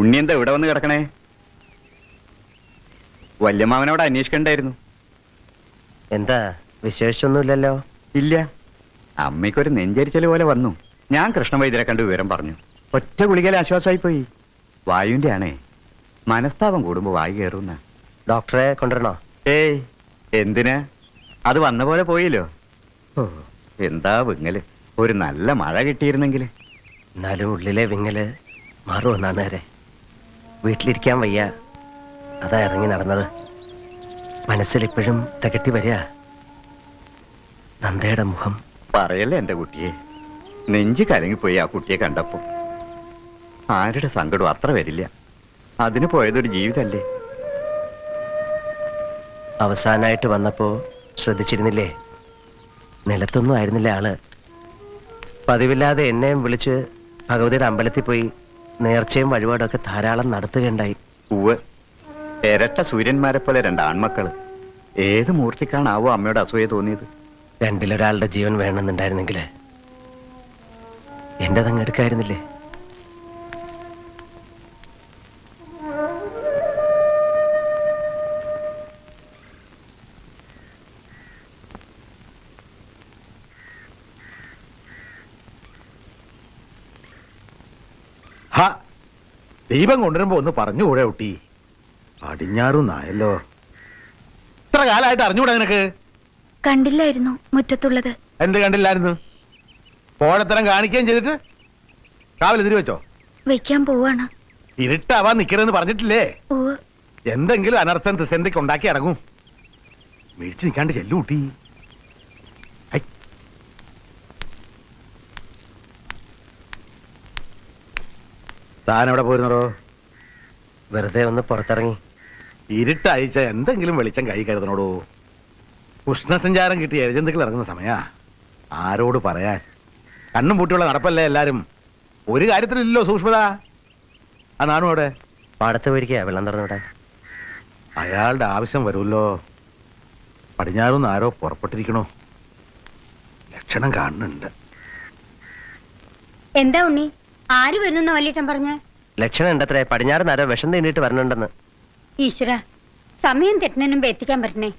ഉണ്ണി എന്താ ഇവിടെ വന്ന് കിടക്കണേ? വല്യമ്മാവനോട് അന്വേഷിക്കണ്ടായിരുന്നു. എന്താ വിശേഷമൊന്നുമില്ലല്ലോ? ഇല്ല, അമ്മയ്ക്കൊരു നെഞ്ചരിച്ചല് പോലെ വന്നു. ഞാൻ കൃഷ്ണവൈദ്യരെ കണ്ട് വിവരം പറഞ്ഞു. ഒറ്റ ഗുളികയിൽ ആശ്വാസമായിപ്പോയി. വായുവിന്റെ ആണേ. മനസ്താപം കൂടുമ്പോ വായു കയറുന്ന. ഡോക്ടറെ കൊണ്ടുവരണോ? ഏയ്, എന്തിനാ? അത് വന്ന പോലെ പോയില്ലോ. ഓ, എന്താ വിങ്ങല്. ഒരു നല്ല മഴ കിട്ടിയിരുന്നെങ്കിൽ. എന്നാലും ഉള്ളിലെ വിങ്ങല് മാറുമെന്നാണ് നേരെ. വീട്ടിലിരിക്കാൻ വയ്യ, അതാ ഇറങ്ങി നടന്നത്. മനസ്സിലിപ്പോഴും തികട്ടി വരിക നന്ദയുടെ മുഖം. പറയല്ലേ എന്റെ കുട്ടിയെ. നെഞ്ച് കലങ്ങിപ്പോയി ആ കുട്ടിയെ കണ്ടപ്പോ. ആരുടെ സങ്കടം അത്ര വരില്ല. അതിന് പോയതൊരു ജീവിതല്ലേ. അവസാനായിട്ട് വന്നപ്പോ ശ്രദ്ധിച്ചിരുന്നില്ലേ? നിലത്തൊന്നും ആയിരുന്നില്ല ആള്. പതിവില്ലാതെ എന്നെയും വിളിച്ച് ഭഗവതിയുടെ അമ്പലത്തിൽ പോയി നേർച്ചയും വഴിപാടൊക്കെ ധാരാളം നടത്തുകയുണ്ടായി. പൂവ് ഇരട്ട സൂര്യന്മാരെ പോലെ രണ്ട് ആൺമക്കള്. ഏത് മൂർത്തിക്കാണാവോ അമ്മയോട് അസൂയ തോന്നിയത്? രണ്ടിലൊരാളുടെ ജീവൻ വേണമെന്നുണ്ടായിരുന്നെങ്കിൽ എന്റെ തങ്ങ് എടുക്കായിരുന്നില്ലേ? ദീപം കൊണ്ടുവരുമ്പോ ഒന്ന് പറഞ്ഞുകൂടെ കുട്ടി? അടിഞ്ഞാറുന്നായല്ലോ. ഇത്ര കാലമായിട്ട് അറിഞ്ഞൂടെ നിനക്ക്? കണ്ടില്ലായിരുന്നു മുറ്റത്തുള്ളത്. എന്ത് കണ്ടില്ലായിരുന്നു? പോഴത്തരം കാണിക്കുകയും ചെയ്തിട്ട് കാവൽ എതിരി വെച്ചോ? വെക്കാൻ പോവാണ്. ഇരുട്ടാവാൻ നിക്കരുതെന്ന് പറഞ്ഞിട്ടില്ലേ? എന്തെങ്കിലും അനർത്ഥം തിസന്തിക്ക് ഉണ്ടാക്കി അടങ്ങും. വീഴ്ച നിൽക്കാണ്ട് ചെല്ലു കുട്ടി. താൻ എവിടെ പോയിരുന്നോ? വെറുതെ ഒന്ന് പുറത്തിറങ്ങി. ഇരുട്ടയച്ച എന്തെങ്കിലും വെളിച്ചം കൈ കരുതണോടോ. ഉഷ്ണസഞ്ചാരം കിട്ടിയ എഴജന്തുക്കൾ ഇറങ്ങുന്ന സമയാ. ആരോട് പറയാൻ? കണ്ണും പൂട്ടിയുള്ള നടപ്പല്ലേ എല്ലാരും. ഒരു കാര്യത്തിലില്ലല്ലോ സൂക്ഷ്മത. ആ നാണു അവിടെ പാടത്ത് പോയിരിക്കുക വെള്ളം തുറന്നിവിടെ. അയാളുടെ ആവശ്യം വരുമല്ലോ. പടിഞ്ഞാറുന്ന് ആരോ പുറപ്പെട്ടിരിക്കണോ? ലക്ഷണം കാണുന്നുണ്ട്. എന്താ ഉണ്ണി, ആര് വരുന്ന വല്യേട്ടൻ പറഞ്ഞ? ലക്ഷണം ഉണ്ടത്രേ. പടിഞ്ഞാറ് നേരം വിഷം തീണ്ടിട്ട് വരണുണ്ടെന്ന്. ഈശ്വര, സമയം തെറ്റിനും എത്തിക്കാൻ പറ്റണേ.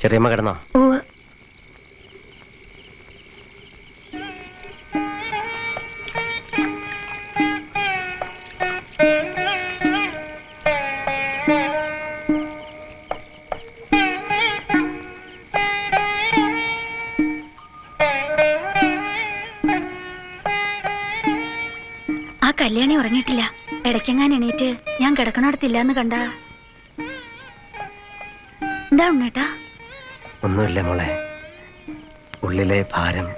ചെറിയമ്മ കിടന്നോ? ആ കല്യാണി ഉറങ്ങിയിട്ടില്ല. ഇടയ്ക്കെങ്ങാൻ എണീറ്റ് ഞാൻ കിടക്കണടത്തില്ലാന്ന് കണ്ട. എന്താ ഉണ്ണേട്ടാ? ഒന്നുമില്ല മോളെ. ഉള്ളിലെ ഭാരം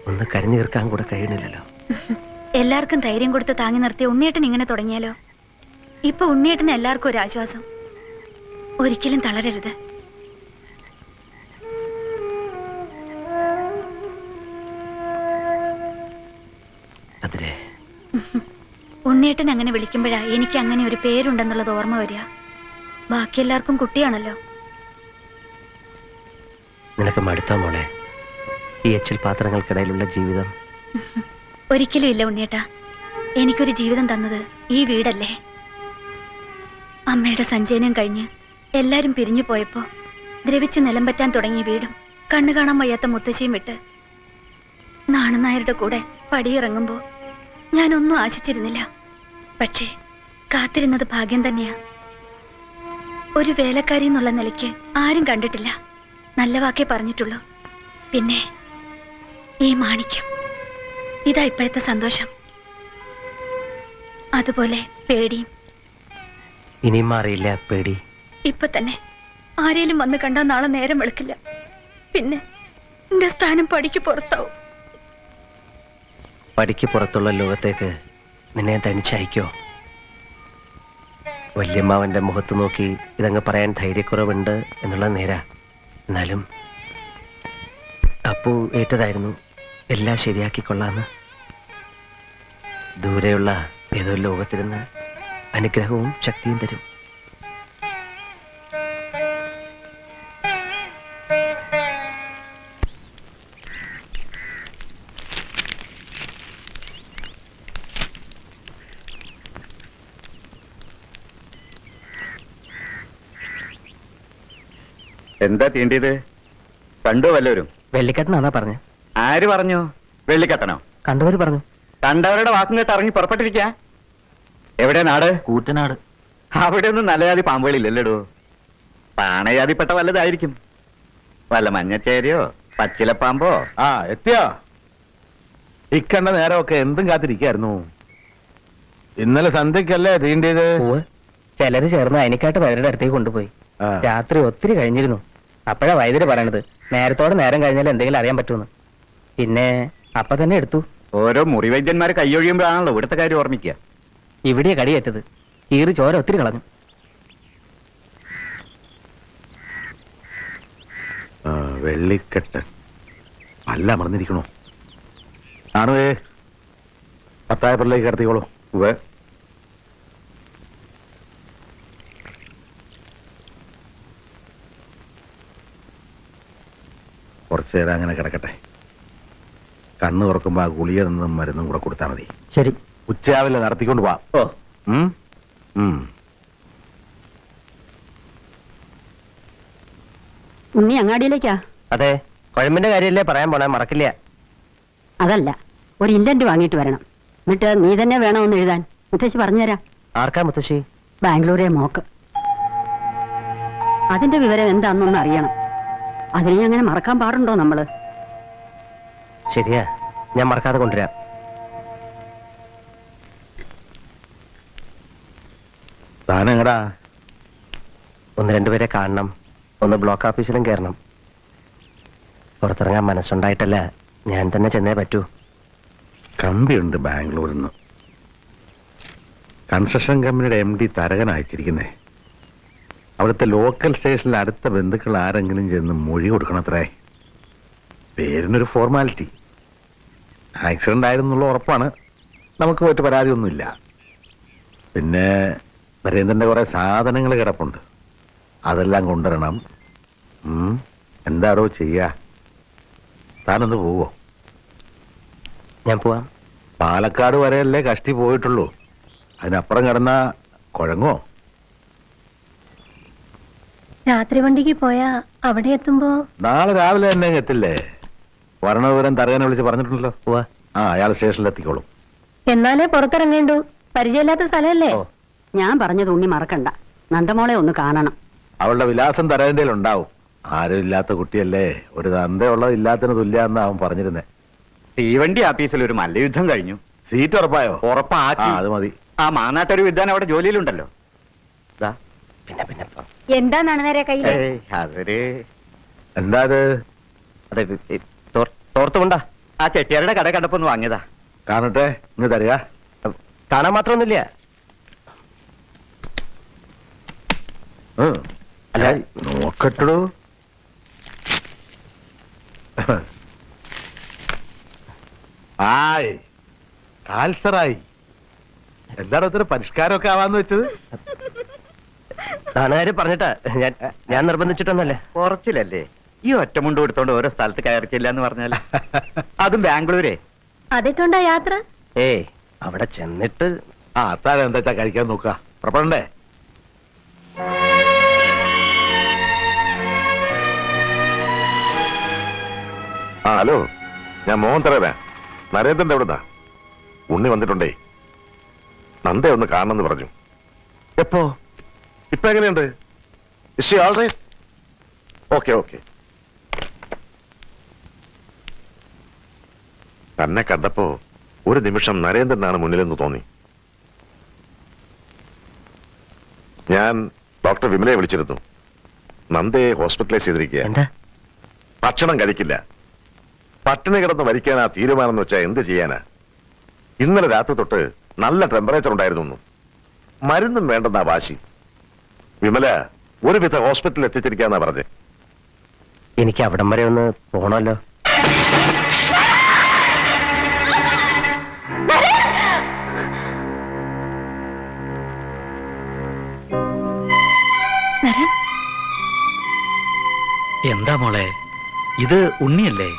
ഒന്ന് കരഞ്ഞു തീർക്കാൻ കൂടെ കഴിയണില്ലല്ലോ. എല്ലാവർക്കും ധൈര്യം കൊടുത്ത് താങ്ങി നിർത്തിയ ഉണ്ണിയേട്ടൻ ഇങ്ങനെ തുടങ്ങിയാലോ? ഇപ്പൊ ഉണ്ണിയേട്ടന് എല്ലാവർക്കും ഒരു ആശ്വാസം. ഒരിക്കലും തളരരുത്. അതിരെ ഉണ്ണിയേട്ടൻ അങ്ങനെ വിളിക്കുമ്പോഴാ എനിക്ക് അങ്ങനെ ഒരു പേരുണ്ടെന്നുള്ളത് ഓർമ്മ വരിക. ബാക്കി എല്ലാവർക്കും കുട്ടിയാണല്ലോ. നിനക്ക് മടുത്താ മോളെ ഈ എച്ചിൽ പാത്രങ്ങൾക്കിടയിലുള്ള ജീവിതം? ഒരിക്കലും ഇല്ല ഉണ്ണിയേട്ടാ. എനിക്കൊരു ജീവിതം തന്നത് ഈ വീടല്ലേ. അമ്മയുടെ സഞ്ചയനം കഴിഞ്ഞ് എല്ലാരും പിരിഞ്ഞു പോയപ്പോ ദ്രവിച്ച് നിലം പറ്റാൻ തുടങ്ങിയ വീടും കണ്ണു കാണാൻ വയ്യാത്ത മുത്തശ്ശിയും വിട്ട് നാണനായരുടെ കൂടെ പടിയിറങ്ങുമ്പോ ഞാനൊന്നും ആശിച്ചിരുന്നില്ല. പക്ഷേ കാത്തിരുന്നത് ഭാഗ്യം തന്നെയാ. ഒരു വേലക്കാരി എന്നുള്ള നിലയ്ക്ക് ആരും കണ്ടിട്ടില്ല. നല്ല വാക്കേ പറഞ്ഞിട്ടുള്ളൂ. പിന്നെ ഈ മാണിക്യം, ഇതാ ഇപ്പോഴത്തെ സന്തോഷം. അതുപോലെ പേടിയും. ഇനിയും മാറിയില്ല പേടി? ഇപ്പൊ തന്നെ ആരേലും വന്ന് കണ്ടാൽ നാളെ നേരം വെളുക്കില്ല. പിന്നെ എന്റെ സ്ഥാനം പടിക്ക് പുറത്താവും. പടിക്ക് പുറത്തുള്ള ലോകത്തേക്ക് നിന്നെ തനിച്ചയക്കോ? വല്യമ്മാവന്റെ മുഖത്ത് നോക്കി ഇതങ്ങ് പറയാൻ ധൈര്യക്കുറവുണ്ട് എന്നുള്ള നേരാ. എന്നാലും അപ്പു ഏറ്റതായിരുന്നു എല്ലാം ശരിയാക്കിക്കൊള്ളാന്ന്. ദൂരെയുള്ള ഏതോ ലോകത്തിരുന്ന് അനുഗ്രഹവും ശക്തിയും തരും. എന്താ തീണ്ടിയത്? കണ്ടു വല്ലവരും? വെള്ളിക്കെട്ടനാന്നാ പറഞ്ഞു. ആര് പറഞ്ഞു? വെള്ളിക്കട്ടനോ? കണ്ടവര് പറഞ്ഞു. കണ്ടവരുടെ വാക്കും കേട്ട് ഇറങ്ങി പുറപ്പെട്ടിരിക്ക. എവിടെ നാട്? കൂറ്റനാട്. അവിടെ ഒന്നും നല്ല ജാതി പാമ്പുകളില്ലല്ലോ. പാണജാതിപ്പെട്ട വല്ലതായിരിക്കും. വല്ല മഞ്ഞച്ചേരിയോ പച്ചിലപ്പാമ്പോ. ആ എത്തിയോ? ഇക്കണ്ട നേരമൊക്കെ എന്തും കാത്തിരിക്കായിരുന്നു. ഇന്നലെ സന്ധ്യക്കല്ലേ തീണ്ടിയത്? ചിലര് ചേർന്ന് അയനിക്കാട്ട് വൈദ്യരുടെ അടുത്തേക്ക് കൊണ്ടുപോയി. ആ. രാത്രി ഒത്തിരി കഴിഞ്ഞിരുന്നു. അപ്പോഴാ വൈദ്യര് പറയണത് നേരത്തോടെ നേരം കഴിഞ്ഞാൽ എന്തെങ്കിലും അറിയാൻ പറ്റുമെന്ന്. പിന്നെ അപ്പൊ തന്നെ എടുത്തു. ഓരോ മുറിവൈദ്യന്മാര് കൈയൊഴിയുമ്പോഴാണല്ലോ ഇവിടുത്തെ കാര്യം ഓർമ്മിക്കുക. ഇവിടെയാ കടിയേറ്റത്. കീറി ചോര ഒത്തിരി കളഞ്ഞു. വെള്ളിക്കെട്ടൻ അല്ല മറന്നിരിക്കണോ? ആണുവേ 10 ഏപ്രിലേക്ക് കിടത്തിക്കോളൂ. കുറച്ചു നേരം അങ്ങനെ കിടക്കട്ടെ. കണ്ണ് തുറക്കുമ്പോ ആ ഗുളിക നിന്നും മരുന്നും കൂടെ കൊടുത്താൽ മതി. ശരി. ഉച്ചയാവില്ല നടത്തിക്കൊണ്ട് പോവാം. ഓ. ഉണ്ണി അങ്ങാടിയിലേക്കാ? അതെ, കുഴമ്പിന്റെ കാര്യമല്ലേ പറയാൻ പോണേ, മറക്കില്ല. അതല്ല, ഒരു ഇൻഡന്റ് വാങ്ങിയിട്ട് വരണം. എന്നിട്ട് നീ തന്നെ വേണമെന്ന് എഴുതാൻ മുത്തശ്ശി പറഞ്ഞുതരാം. ആർക്കാ മുത്തശ്ശി? ബാംഗ്ലൂരെ മോക്ക്. അതിന്റെ വിവരം എന്താണെന്നൊന്ന് അറിയണം. അതിനെ അങ്ങനെ മറക്കാൻ പാടുണ്ടോ നമ്മള്? ശരിയാ, ഞാൻ മറക്കാതെ കൊണ്ടുവരാം. താനെങ്ങടാ? 1-2 പേരെ കാണണം. ഒന്ന് ബ്ലോക്ക് ഓഫീസിലും കയറണം. പുറത്തിറങ്ങാൻ മനസ്സുണ്ടായിട്ടല്ല, ഞാൻ തന്നെ ചെന്നേ പറ്റൂ. കമ്പിയുണ്ട് ബാംഗ്ലൂരിൽ നിന്ന്. കൺസ്ട്രക്ഷൻ കമ്പനിയുടെ MD തരകൻ അയച്ചിരിക്കുന്നേ. അവിടുത്തെ ലോക്കൽ സ്റ്റേഷനിൽ അടുത്ത ബന്ധുക്കൾ ആരെങ്കിലും ചെന്ന് മൊഴി കൊടുക്കണത്രേ. പേരിനൊരു ഫോർമാലിറ്റി. ആക്സിഡന്റ് ആയിരുന്നുള്ള ഉറപ്പാണ്. നമുക്ക് പോയിട്ട് പരാതിയൊന്നുമില്ല. പിന്നെ നരേന്ദ്രന്റെ കുറെ സാധനങ്ങൾ കിടപ്പുണ്ട്, അതെല്ലാം കൊണ്ടുവരണം. എന്താടോ ചെയ്യാ? താനൊന്ന് പോവോ? ഞാൻ പോവാം. പാലക്കാട് വരെയല്ലേ കഷ്ടി പോയിട്ടുള്ളൂ. അതിനപ്പുറം കിടന്നാ കുഴങ്ങോ? രാത്രി വണ്ടിക്ക് പോയാ അവിടെ എത്തുമ്പോ നാളെ രാവിലെ തന്നെ എത്തില്ലേ? വരണ വിവരം തരകനെ വിളിച്ച് പറഞ്ഞിട്ടുണ്ടല്ലോ. പോവാ. ആ, അയാൾ സ്റ്റേഷനിൽ എത്തിക്കോളും. എന്നാലേ പുറത്തിറങ്ങേണ്ടു. പരിചയമില്ലാത്ത സ്ഥലമല്ലേ? ഓ. ഞാൻ പറഞ്ഞത് ഉണ്ണി മറക്കണ്ട. നന്ദമോളെ ഒന്ന് കാണണം. അവളുടെ വിലാസം തരകന്റെ ഉണ്ടാവും. ആരും ഇല്ലാത്ത കുട്ടിയല്ലേ, ഒരു തന്തയുള്ളത് ഇല്ലാത്തതിന് തുല്യാന്ന് അവൻ പറഞ്ഞിരുന്നേ. തീവണ്ടി ആഫീസിൽ ഒരു മല്ലയുദ്ധം കഴിഞ്ഞു. സീറ്റ് ഉറപ്പായോ? ഉറപ്പാക്കി. അത് മതി. ആ മാനാട്ടൊരു വിദ്വാൻ അവിടെ ജോലിയിലുണ്ടല്ലോ. ദാ. പിന്നെ എന്താന്നാണ് നേരെ കയ്യില്? ഏയ്, അതൊരു എന്താ അത്? അതെ, തോർത്തുകൊണ്ടാ. ആ ചെട്ടിയാരുടെ കട കണ്ടപ്പൊന്ന് വാങ്ങിയതാ. കാണട്ടെ, ഇങ്ങ് തരിക. കാണാൻ മാത്രമൊന്നുമില്ല. അല്ല, നോക്കട്ടു. ആയ്, കാൽസറായി. എന്താണ് ഇത്ര പരിഷ്കാരമൊക്കെ ആവാന്ന് വെച്ചത്? നാണുകാര് പറഞ്ഞിട്ടാ, ഞാൻ നിർബന്ധിച്ചിട്ടൊന്നല്ലേ. കുറച്ചിലല്ലേ ഈ ഒറ്റമുണ്ട് കൊടുത്തോണ്ട് ഓരോ സ്ഥലത്ത് കയറിച്ചില്ല എന്ന് പറഞ്ഞാൽ. അതും ബാംഗ്ലൂരെ. അതിട്ടുണ്ടാ യാത്ര? ഏയ്, അവിടെ ചെന്നിട്ട് ആ, അത്താഴം എന്താ വെച്ചാ കഴിക്കാൻ നോക്കുക. പുറപ്പെടണ്ടേ? ആ ഹലോ, ഞാൻ മോഹൻ തറവേ. നരേന്ദ്രന്റെ എവിടുന്നാ? ഉണ്ണി വന്നിട്ടുണ്ടേ. നന്ദയെ ഒന്ന് കാണണമെന്ന് പറഞ്ഞു. എപ്പോ? ഇപ്പൊ എങ്ങനെയുണ്ട്? ഇഷ് ഓൾ റൈറ്റ്? Okay okay. തന്നെ കണ്ടപ്പോ ഒരു നിമിഷം നരേന്ദ്രനാണ് മുന്നിലെന്ന് തോന്നി. ഞാൻ ഡോക്ടർ വിമലയെ വിളിച്ചിരുന്നു. നന്ദയെ ഹോസ്പിറ്റലൈസ് ചെയ്തിരിക്കുക. എന്താ? ഭക്ഷണം കഴിക്കില്ല. പട്ടിണി കിടന്ന് മരിക്കാനാ തീരുമാനം എന്ന് വെച്ചാൽ എന്ത് ചെയ്യാനാ? ഇന്നലെ രാത്രി തൊട്ട് നല്ല ടെമ്പറേച്ചർ ഉണ്ടായിരുന്നു. മരുന്നും വേണ്ടെന്നാ വാശി. വിമല ഒരുവിധ ഹോസ്പിറ്റലിൽ എത്തിച്ചിരിക്കാന്നാ പറഞ്ഞേ. എനിക്ക് അവിടം വരെ ഒന്ന് പോണല്ലോ. എന്താ മോളെ, ഇത് ഉണ്ണിയല്ലേ?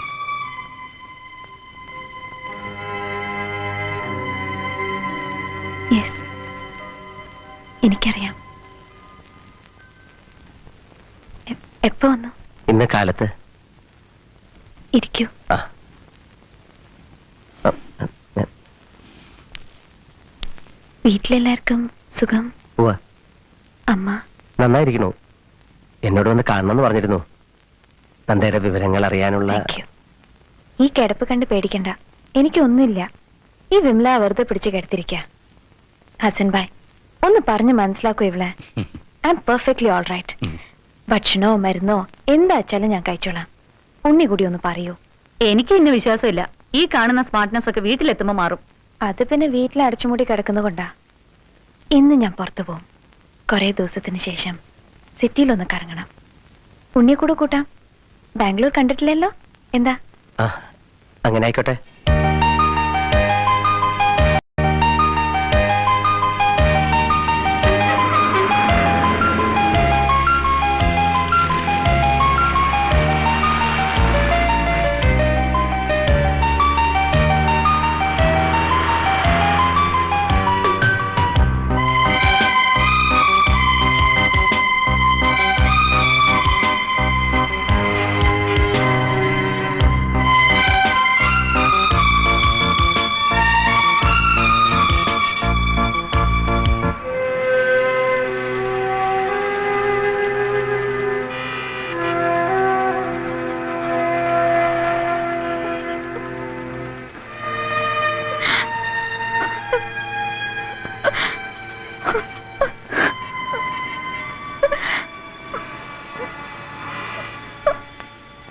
യെസ്, എനിക്കറിയാം. എപ്പോ വന്നു? ഇന്ന് കാലത്ത് ഇരിക്കൂ. ആ ആ, ഞാൻ- വീട്ടിലെല്ലാവർക്കും സുഖം? ഉവ്വ, അമ്മ? നന്നായിരിക്കണു. എന്നോട് വന്ന് കാണണമെന്ന് പറഞ്ഞിരുന്നു. നന്ദയുടെ വിവരങ്ങൾ അറിയാനുള്ള. Thank you. ഈ കിടപ്പ് കണ്ട് പേടിക്കണ്ട, എനിക്കൊന്നുമില്ല. ഈ വിമല വെറുതെ പിടിച്ച് കിടത്തിരിക്ക. ഹസൻ ഭായ്, ഒന്ന് പറഞ്ഞ് മനസ്സിലാക്കൂ ഇവളെ. I'm perfectly all right. ഭക്ഷണോ മരുന്നോ എന്താച്ചാലും ഞാൻ കഴിച്ചോളാം. ഉണ്ണി കൂടി ഒന്ന് പറയൂ. എനിക്ക് ഇന്ന് വിശ്വാസമില്ല. ഈ കാണുന്ന സ്മാർട്ട്നെസ് ഒക്കെ വീട്ടിലെത്തുമ്പോ മാറും. അത് പിന്നെ വീട്ടിൽ അടച്ചുമൂടി കിടക്കുന്നതുകൊണ്ടാ. ഇന്ന് ഞാൻ പുറത്തു പോകും. കുറെ ദിവസത്തിന് ശേഷം സിറ്റിയിലൊന്ന് കറങ്ങണം. ഉണ്ണിയെ കൂടെ കൂട്ടാം. ബാംഗ്ലൂർ കണ്ടിട്ടില്ലല്ലോ. എന്താ? ആ, അങ്ങനെ ആയിക്കോട്ടെ.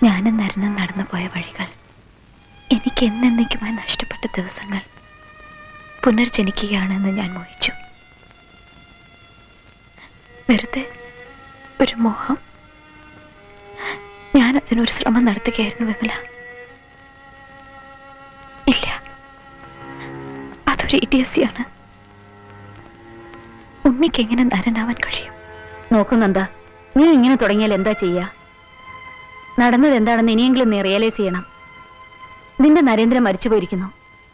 ഞാനും നരനും നടന്നു പോയ വഴികൾ, എനിക്ക് എന്നേക്കുമായി നഷ്ടപ്പെട്ട ദിവസങ്ങൾ പുനർജനിക്കുകയാണെന്ന് ഞാൻ മോഹിച്ചു. വെറുതെ ഒരു മോഹം. ഞാൻ അതിനൊരു ശ്രമം നടത്തുകയായിരുന്നു വിമല. ഇല്ല, അതൊരു ഇഡിയസിയാണ്. ഉണ്ണിക്ക് എങ്ങനെ നരനാവാൻ കഴിയും? നോക്കുന്നെന്താ, നീ ഇങ്ങനെ തുടങ്ങിയാൽ എന്താ ചെയ്യാ? നടന്നത് എന്താണെന്ന് ഇനിയെങ്കിലും നീ റിയലൈസ് ചെയ്യണം. നിന്റെ നരേന്ദ്രൻ മരിച്ചു പോയിരിക്കുന്നു.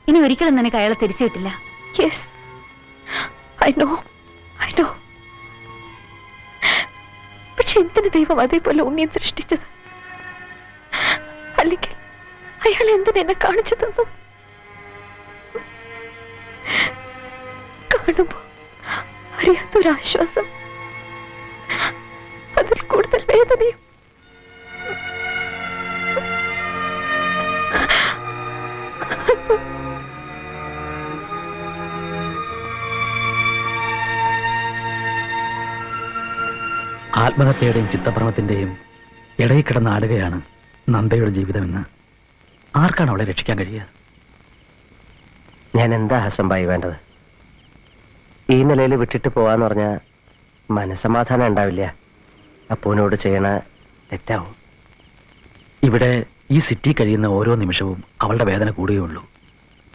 ഇനി ഒരിക്കലും നിനക്ക് അയാളെ തിരിച്ചു കിട്ടില്ല. Yes, I know. പക്ഷെ എന്തിന് ദൈവം അതേപോലെ ഉണ്ണിയെ സൃഷ്ടിച്ചത്? അല്ലെങ്കിൽ അയാൾ എന്തിനെന്നെ കാണിച്ചു തന്നു? കാണുമ്പോ അറിയാത്തൊരാശ്വാസം, അതിൽ കൂടുതൽ വേദനയും. ആത്മഹത്യയുടെയും ചിത്തഭ്രമത്തിന്റെയും ഇടയിൽ കിടന്നാടുകയാണ് നന്ദയുടെ ജീവിതമെന്ന് ആർക്കാണ് അവളെ രക്ഷിക്കാൻ കഴിയുക? ഞാൻ എന്താ ഹസൻഭായി വേണ്ടത്? ഈ നിലയിൽ വിട്ടിട്ട് പോവാന്ന് പറഞ്ഞാൽ മനസമാധാനം ഉണ്ടാവില്ല. അപ്പൂനോട് ചെയ്യണ തെറ്റാവും. ഇവിടെ ഈ സിറ്റി കഴിയുന്ന ഓരോ നിമിഷവും അവളുടെ വേദന കൂടുകയുള്ളൂ.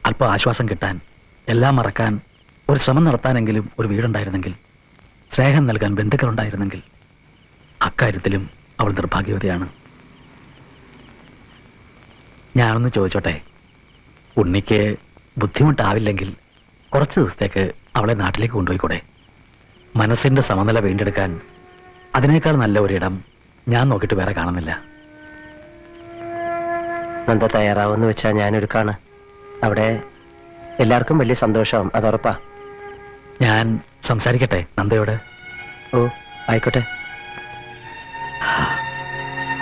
അല്പം ആശ്വാസം കിട്ടാൻ, എല്ലാം മറക്കാൻ, ഒരു ശ്രമം നടത്താനെങ്കിലും ഒരു വീടുണ്ടായിരുന്നെങ്കിൽ, സ്നേഹം നൽകാൻ ബന്ധുക്കളുണ്ടായിരുന്നെങ്കിൽ. അക്കാര്യത്തിലും അവൾ നിർഭാഗ്യവതിയാണ്. ഞാനൊന്ന് ചോദിച്ചോട്ടെ, ഉണ്ണിക്ക് ബുദ്ധിമുട്ടാവില്ലെങ്കിൽ കുറച്ച് ദിവസത്തേക്ക് അവളെ നാട്ടിലേക്ക് കൊണ്ടുപോയിക്കൂടെ? മനസ്സിന്റെ സമനില വീണ്ടെടുക്കാൻ അതിനേക്കാൾ നല്ല ഒരിടം ഞാൻ നോക്കിയിട്ട് വേറെ കാണുന്നില്ല. നന്ദ തയ്യാറാവെന്ന് വെച്ചാൽ ഞാനൊരുക്കാണ്. അവിടെ എല്ലാവർക്കും വലിയ സന്തോഷമാവും, അതുറപ്പാ. ഞാൻ സംസാരിക്കട്ടെ നന്ദയോട്? ഓ, ആയിക്കോട്ടെ.